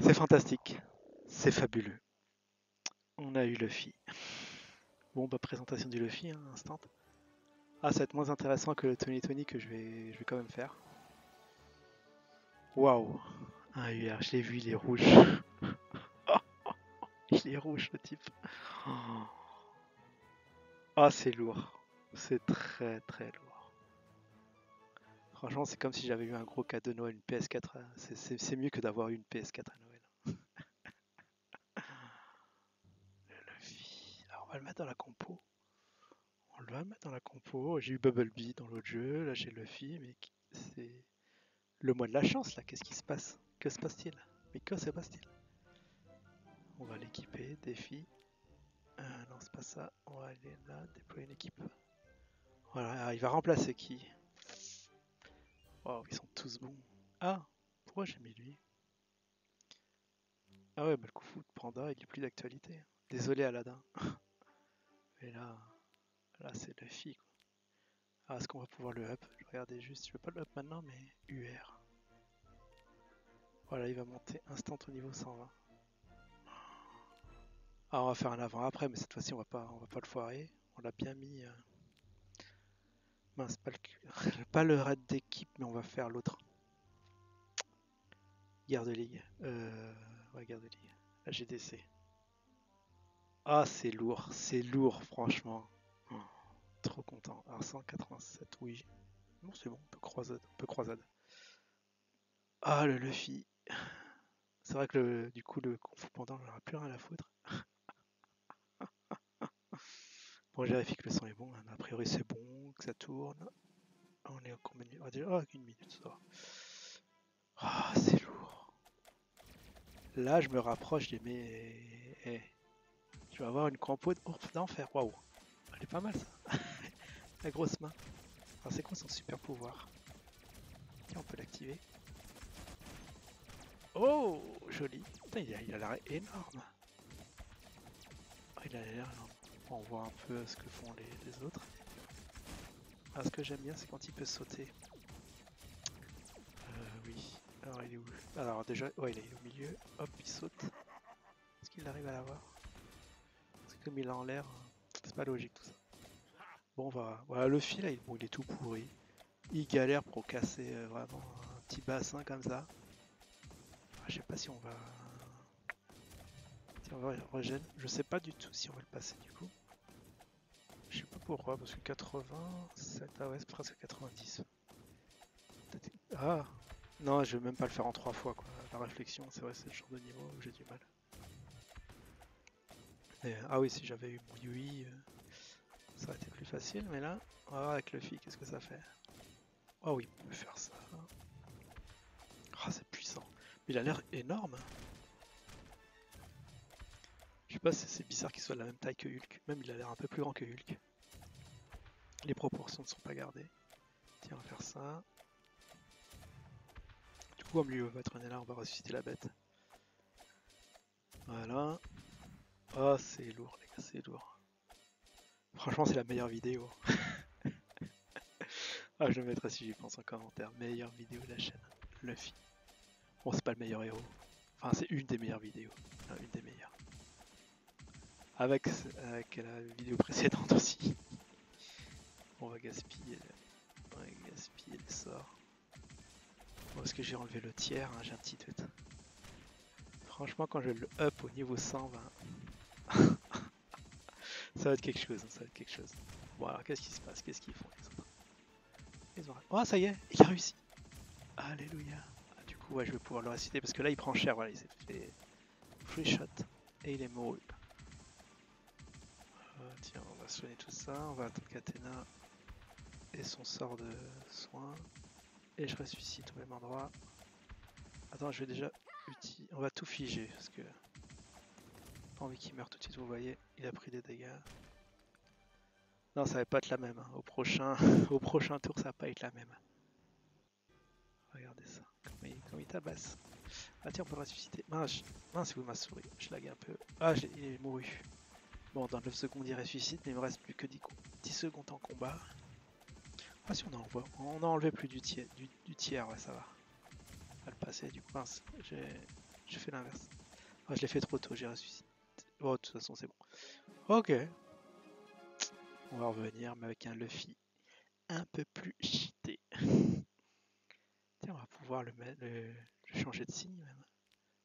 C'est fantastique. C'est fabuleux. On a eu Luffy. Bon, bah, présentation du Luffy, hein, instant. Ah, ça va être moins intéressant que le Tony Tony que je vais quand même faire. Waouh! Un UR, je l'ai vu, il est rouge. Il est rouge, le type. Ah, c'est lourd. C'est très très lourd. Franchement, c'est comme si j'avais eu un gros cadeau de Noël, une PS4. C'est mieux que d'avoir eu une PS4 à Noël. Le Luffy. Alors, on va le mettre dans la compo. On va le mettre dans la compo. J'ai eu Bumblebee dans l'autre jeu. Là, j'ai Luffy. Mais c'est le mois de la chance, là. Qu'est-ce qui se passe? Que se passe-t-il? Mais que se passe-t-il? On va l'équiper. Défi. Non, c'est pas ça. On va aller là. Déployer une équipe. Voilà. Il va remplacer qui? Waouh, ils sont tous bons. Ah, pourquoi j'ai mis lui? Ah ouais, bah le coup de Panda, il est plus d'actualité. Désolé Aladdin. Mais là c'est Luffy quoi. Ah, est-ce qu'on va pouvoir le up? Je regardais juste, je veux pas le up maintenant, mais UR. Voilà, il va monter instant au niveau 120. Ah, on va faire un avant-après, mais cette fois-ci on va pas le foirer. On l'a bien mis. Mince, pas pas le raid d'équipe, mais on va faire l'autre. Guerre de ligue. Ouais, guerre de ligue. La GDC. Ah, c'est lourd, franchement. Oh, trop content. Alors 187, oui. Non, c'est bon, on peut croisade. Ah, le Luffy. C'est vrai que du coup, le Kung Fu Panda, j'en aurais plus rien à foutre. Bon, je vérifie que le son est bon, hein. A priori, c'est bon, que ça tourne. On est à combien de minutes? Ah, déjà, une minute, ça va. Ah, c'est lourd. Là, je me rapproche des mes. Je vais avoir une compo d'enfer. Waouh. Elle est pas mal, ça. La grosse main. Alors, c'est quoi son super pouvoir? Tiens, on peut l'activer. Oh, joli. Putain, il a l'air énorme. Ah, il a l'air énorme. On voit un peu ce que font les autres. Ah, ce que j'aime bien, c'est quand il peut sauter. Oui. Alors, il est où? Alors, déjà, ouais, il est au milieu. Hop, il saute. Est-ce qu'il arrive à l'avoir? Parce que comme il est en l'air, c'est pas logique tout ça. Bon, voilà, le fil, là, bon, il est tout pourri. Il galère pour casser vraiment un petit bassin comme ça. Ah, je sais pas si on va. Si on va régène. Je sais pas du tout si on va le passer du coup. Je sais pas pourquoi, parce que 87, ah ouais, c'est presque 90. Ah, non, je vais même pas le faire en 3 fois quoi. La réflexion, c'est vrai, c'est le genre de niveau où j'ai du mal. Ah oui, si j'avais eu mon Yui, ça aurait été plus facile, mais là, on va voir avec Luffy qu'est-ce que ça fait. Oh oui, il peut faire ça. Ah, c'est puissant. Mais il a l'air énorme. Je sais pas si c'est bizarre qu'il soit de la même taille que Hulk. Même il a l'air un peu plus grand que Hulk. Les proportions ne sont pas gardées. Tiens, on va faire ça. Du coup, comme lui va traîner là, on va ressusciter la bête. Voilà. Oh, c'est lourd, les gars, c'est lourd. Franchement, c'est la meilleure vidéo. Ah, je le mettrai si j'y pense en commentaire. Meilleure vidéo de la chaîne. Luffy. Bon, c'est pas le meilleur héros. Enfin, c'est une des meilleures vidéos. Enfin, une des meilleures. Avec la vidéo précédente aussi. On va gaspiller, les sorts. Bon, est-ce que j'ai enlevé le tiers, hein, j'ai un petit doute. Franchement, quand je le up au niveau 120, ça va être quelque chose, hein, ça va être quelque chose. Bon, alors qu'est-ce qui se passe? Qu'est-ce qu'ils font les autres? Oh, ça y est, il a réussi. Alléluia. Ah, du coup, ouais, je vais pouvoir le réciter parce que là, il prend cher. Voilà, il s'est fait free shot et il est mort. Tiens, on va soigner tout ça. On va attendre qu'Athéna ait son sort de soin. Et je ressuscite au même endroit. Attends, je vais déjà on va tout figer parce que pas envie qu'il meure tout de suite. Vous voyez, il a pris des dégâts. Non, ça va pas être la même, hein. Au prochain, au prochain tour, ça va pas être la même. Regardez ça, comme il tabasse. Ah tiens, on peut le ressusciter. Mince, c'est où ma souris? Je lag un peu. Ah, il est mouru. Bon, dans 9 secondes, il ressuscite, mais il me reste plus que 10 secondes en combat. Ah si, on a enlevé plus du tiers, ouais, ça va. On va le passer, du coup, mince, J'ai fait l'inverse. Ah, je l'ai fait trop tôt, j'ai ressuscité. Bon, de toute façon, c'est bon. Ok. On va revenir, mais avec un Luffy un peu plus cheaté. Tiens, on va pouvoir le mettre, le changer de signe même.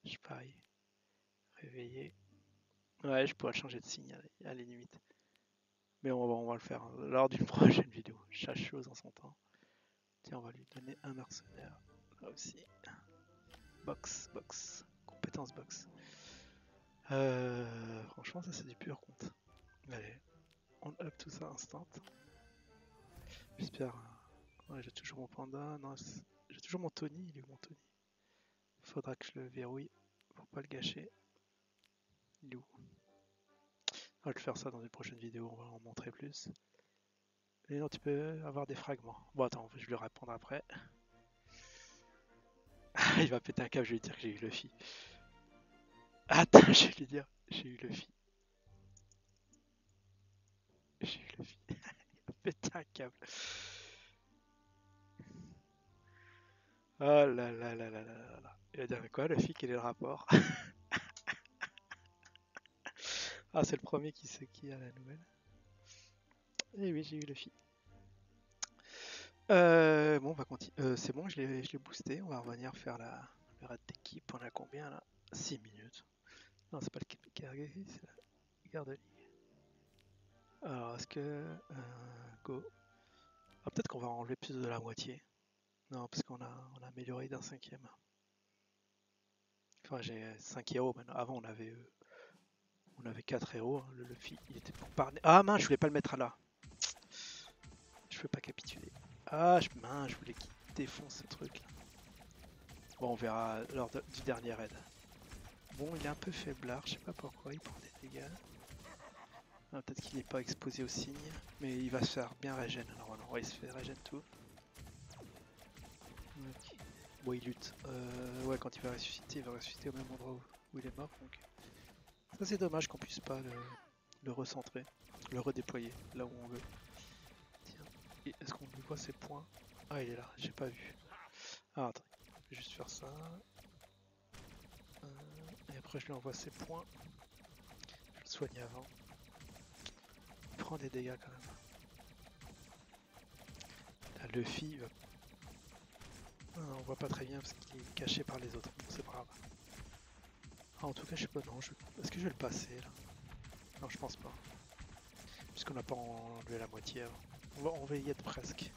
Je sais pareil. Réveiller. Ouais, je pourrais changer de signe à la limite. Mais on va le faire lors d'une prochaine vidéo. Chaque chose en son temps. Tiens, on va lui donner un mercenaire. Là aussi. Box. Compétence box. Franchement, ça c'est du pur compte. Allez, on up tout ça instant. J'espère. Ouais, j'ai toujours mon panda. Non, j'ai toujours mon Tony. Il est où mon Tony? Faudra que je le verrouille pour pas le gâcher. Il est où? On va le faire ça dans une prochaine vidéo. On va en montrer plus. Et non, tu peux avoir des fragments. Bon, attends, je vais lui répondre après. Il va péter un câble, je vais lui dire que j'ai eu Luffy. Attends, je vais lui dire, j'ai eu Luffy. J'ai eu Luffy. Il va péter un câble. Oh là là là là là là là. Il va dire, mais quoi, Luffy, quel est le rapport? Ah, c'est le premier qui sait qui a la nouvelle. Eh oui, j'ai eu Luffy. Bon, on va continuer. C'est bon, je l'ai boosté. On va revenir faire le raid d'équipe. On a combien là? 6 minutes. Non, c'est pas le Kipikage, c'est la garde de ligne. Alors, est-ce que. Go. Ah, peut-être qu'on va enlever plus de la moitié. Non, parce qu'on a amélioré d'un cinquième. Enfin, j'ai 5 héros maintenant. Avant, on avait 4 héros. Hein. Le Luffy, il était pour parler. Ah mince, je voulais pas le mettre là. Je peux pas capituler. Ah, mince, je voulais qu'il défonce ce truc là. Bon, on verra lors du dernier raid. Bon, il est un peu faiblard, je sais pas pourquoi, il prend des dégâts. Ah, peut-être qu'il n'est pas exposé au signe, mais il va se faire bien régène. Alors non, ouais, il se fait régène tout. Okay. Bon, il lutte. Ouais, quand il va ressusciter au même endroit où il est mort. Donc. Ça, c'est dommage qu'on puisse pas le recentrer, le redéployer là où on veut. Tiens, est-ce qu'on lui voit ses points? Ah, il est là, j'ai pas vu. Ah, attends, je vais juste faire ça. Et après, je lui envoie ses points. Je vais le soigner avant. Il prend des dégâts quand même. Là, Luffy, on voit pas très bien parce qu'il est caché par les autres. Bon, c'est pas grave. Ah, en tout cas, je sais pas, non. Est-ce que je vais le passer là? Non, je pense pas. Puisqu'on n'a pas enlevé la moitié avant. On va y être presque.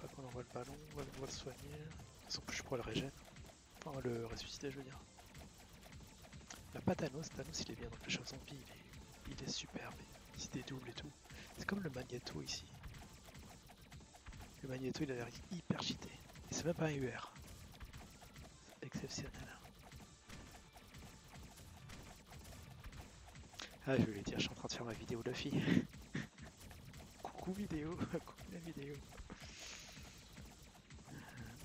Pas qu'on envoie le ballon, on va le soigner. De toute façon, je pourrais le régène. Enfin, le ressusciter, je veux dire. Il n'a pas Thanos, Thanos il est bien dans le Flash of Zombie, il est superbe, il se dédouble et tout. C'est comme le Magneto ici. Le Magneto il a l'air hyper cheaté. Et c'est même pas un UR. C'est exceptionnel. Ah, je vais lui dire, je suis en train de faire ma vidéo Luffy. Coucou vidéo, coucou la vidéo.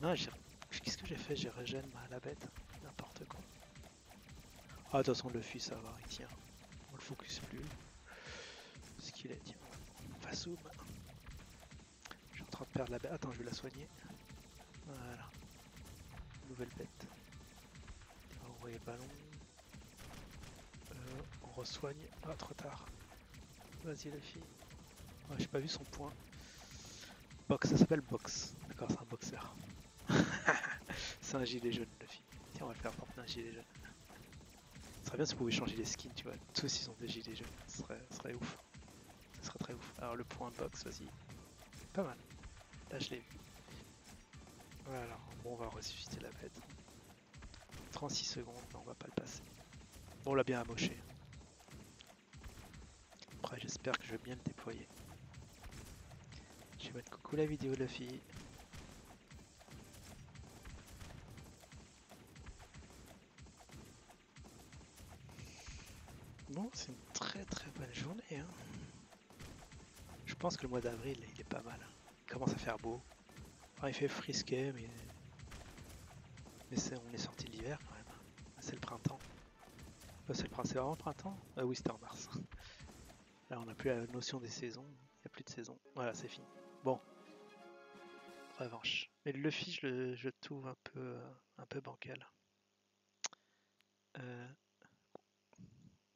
Non, qu'est-ce que j'ai fait? J'ai régène la bête. N'importe quoi. Ah, de toute façon, Luffy ça va, il tient. On le focus plus. Ce qu'il est, tiens. On va zoom. Je suis en train de perdre la bête. Attends, je vais la soigner. Voilà. Nouvelle bête. On va envoyer le ballon. On resoigne. Ah, trop tard. Vas-y, Luffy. Ouais, j'ai pas vu son point. Box, ça s'appelle Box. D'accord, c'est un boxeur. C'est un gilet jaune, Luffy. Tiens, on va le faire porter un gilet jaune. Ce serait bien si vous pouvez changer les skins, tu vois. Tous ils ont des gilets jaunes. Ce serait ouf. Ce serait très ouf. Alors, le point Box, vas-y. Pas mal. Là, je l'ai vu. Voilà, bon, on va ressusciter la bête. 36 secondes, non, on va pas le passer. Bon, on l'a bien amoché. Après, j'espère que je vais bien le déployer. Je vais mettre coucou la vidéo de la fille. Bon, c'est une très très bonne journée. Hein. Je pense que le mois d'avril, il est pas mal. Il commence à faire beau. Enfin, il fait frisquet, mais on est sorti de l'hiver quand même. C'est le printemps. C'est vraiment le printemps? Ah oui, c'était en mars. Là, on n'a plus la notion des saisons. Il n'y a plus de saison. Voilà, c'est fini. Bon. Revanche. Mais le Luffy, je le trouve un peu bancal. Euh,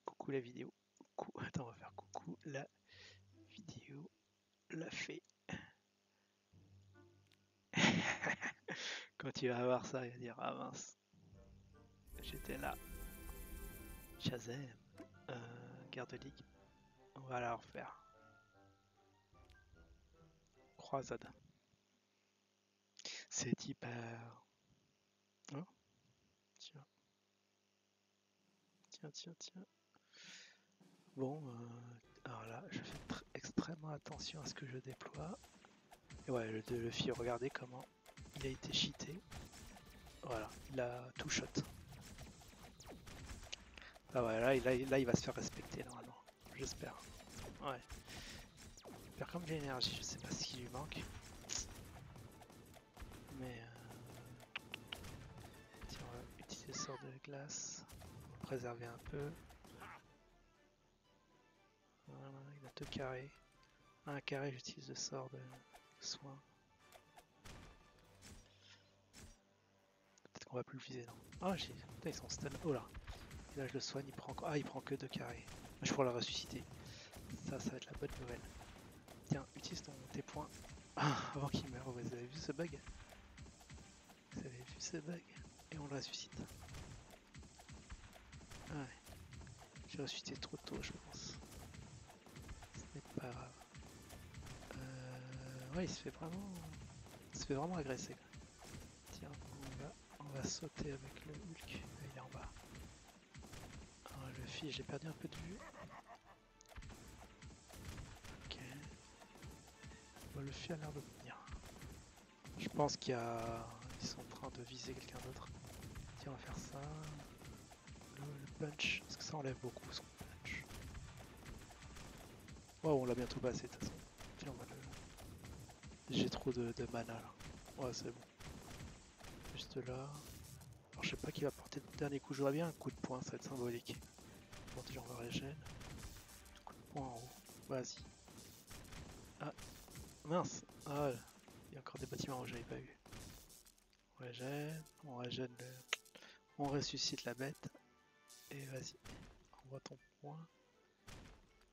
coucou la vidéo. Attends, on va faire coucou la vidéo. La fait. Quand tu vas voir ça, il va dire ah mince, j'étais là. Shazam. Guerre de ligue. On va la refaire. Croisade. C'est hyper. Oh, tiens. Tiens. Bon, alors là, je fais extrêmement attention à ce que je déploie. Et ouais, le fil, regardez comment il a été cheaté. Voilà, il a tout shot. Ah ouais, là, il va se faire respecter normalement. J'espère. Ouais. Il perd comme de l'énergie, je sais pas ce qui lui manque. Mais tiens, on va utiliser le sort de glace. On va préserver un peu. Voilà, il a 2 carrés. Un carré, j'utilise le sort de soin. Peut-être qu'on va plus le viser, non. Ah, putain, ils sont stun. Oh là. Et là, je le soigne, il prend... Ah, il prend que 2 carrés. Je pourrais le ressusciter. Ça va être la bonne nouvelle. Tiens, utilise tes points. Ah, avant qu'il meure. Vous avez vu ce bug? Vous avez vu ce bug? Et on le ressuscite. Ah ouais. J'ai ressuscité trop tôt, je pense. Ce n'est pas grave. Ouais, il se fait vraiment agresser. Tiens, on va sauter avec le Hulk. Il est en bas. Alors, le fil, j'ai perdu un peu de vue. Ok. Bon, le fil a l'air de venir. Je pense qu'ils sont en train de viser quelqu'un d'autre. Tiens, on va faire ça. Le punch, parce que ça enlève beaucoup son punch. Oh, on l'a bientôt passé de toute façon. Tiens, on va le... J'ai trop de mana là. Ouais, c'est bon. Juste là. Alors, je sais pas qui va porter le dernier coup. J'aurais bien un coup de poing, ça va être symbolique. Bon, déjà, on va régène. Coup de poing en haut. Vas-y. Ah, mince. Ah, il y a encore des bâtiments où j'avais pas eu. On régène le... On ressuscite la bête. Et vas-y. Envoie ton point.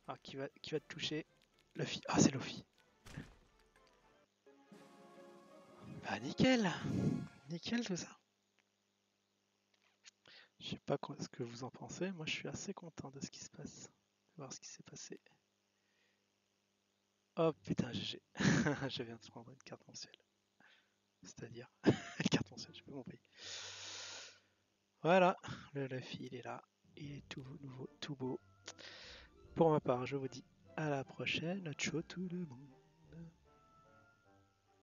Ah, qui va te toucher? Luffy. Ah, c'est Luffy. Bah, nickel. Nickel tout ça. Je sais pas ce que vous en pensez. Moi, je suis assez content de ce qui se passe. De voir ce qui s'est passé. Oh putain, GG. Je viens de prendre une carte en ciel. C'est-à-dire, une carte en ciel, je peux compris. Voilà, le Luffy, il est là. Il est tout nouveau, tout beau. Pour ma part, je vous dis à la prochaine. Ciao tout le monde.